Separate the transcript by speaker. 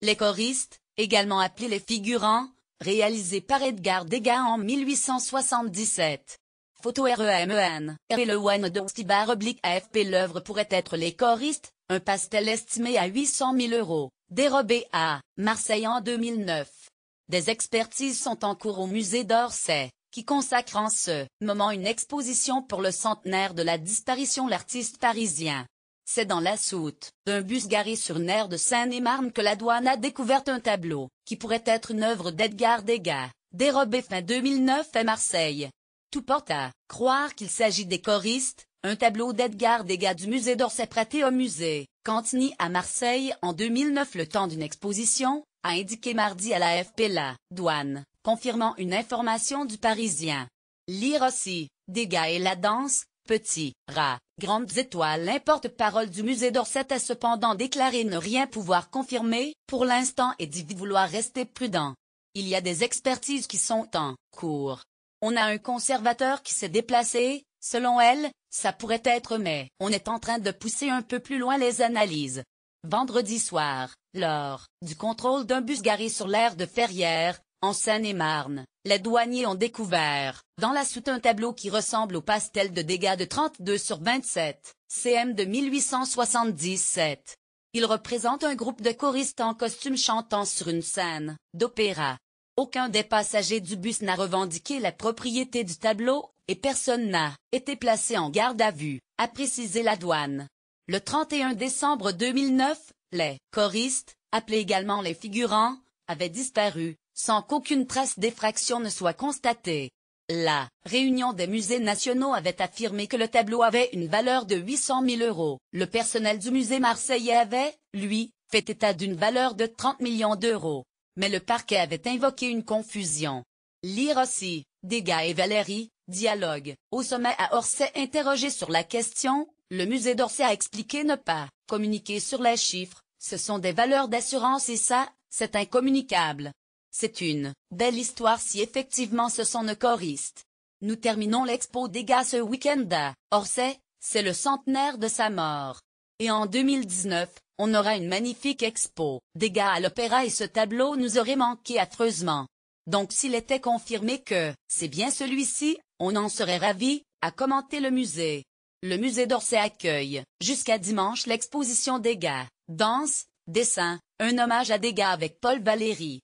Speaker 1: Les choristes, également appelés les figurants, réalisé par Edgar Degas en 1877. Photo REMEN, et le one de /AFP. L'œuvre pourrait être Les choristes, un pastel estimé à 800 000 €, dérobé à Marseille en 2009. Des expertises sont en cours au musée d'Orsay, qui consacre en ce moment une exposition pour le centenaire de la disparition de l'artiste parisien. C'est dans la soute d'un bus garé sur une aire de Seine-et-Marne que la douane a découvert un tableau, qui pourrait être une œuvre d'Edgar Degas, dérobé fin 2009 à Marseille. Tout porte à croire qu'il s'agit des choristes, un tableau d'Edgar Degas du musée d'Orsay prêté au musée Cantini à Marseille en 2009 le temps d'une exposition, a indiqué mardi à l'AFP la douane, confirmant une information du Parisien. Lire aussi, Degas et la danse, petit rat, grandes étoiles. Le porte-parole du musée d'Orsay a cependant déclaré ne rien pouvoir confirmer pour l'instant et dit vouloir rester prudent. Il y a des expertises qui sont en cours. On a un conservateur qui s'est déplacé, selon elle, ça pourrait être mais on est en train de pousser un peu plus loin les analyses. Vendredi soir, lors du contrôle d'un bus garé sur l'aire de Ferrières, en Seine-et-Marne, les douaniers ont découvert, dans la soute un tableau qui ressemble au pastel de Degas de 32 sur 27, cm de 1877. Il représente un groupe de choristes en costume chantant sur une scène d'opéra. Aucun des passagers du bus n'a revendiqué la propriété du tableau, et personne n'a été placé en garde à vue, a précisé la douane. Le 31 décembre 2009, les choristes, appelés également les figurants, avaient disparu, sans qu'aucune trace d'effraction ne soit constatée. La réunion des musées nationaux avait affirmé que le tableau avait une valeur de 800 000 €. Le personnel du musée marseillais avait, lui, fait état d'une valeur de 30 millions d'euros. Mais le parquet avait invoqué une confusion. Lire aussi, Degas et Valérie, dialogue. Au sommet à Orsay interrogé sur la question, le musée d'Orsay a expliqué ne pas communiquer sur les chiffres, ce sont des valeurs d'assurance et ça, c'est incommunicable. C'est une belle histoire si effectivement ce sont nos choristes. Nous terminons l'expo Degas ce week-end à Orsay, c'est le centenaire de sa mort. Et en 2019, on aura une magnifique expo Degas à l'Opéra et ce tableau nous aurait manqué affreusement. Donc s'il était confirmé que c'est bien celui-ci, on en serait ravis, a commenté le musée. Le musée d'Orsay accueille, jusqu'à dimanche l'exposition Degas, danse, dessin, un hommage à Degas avec Paul Valéry.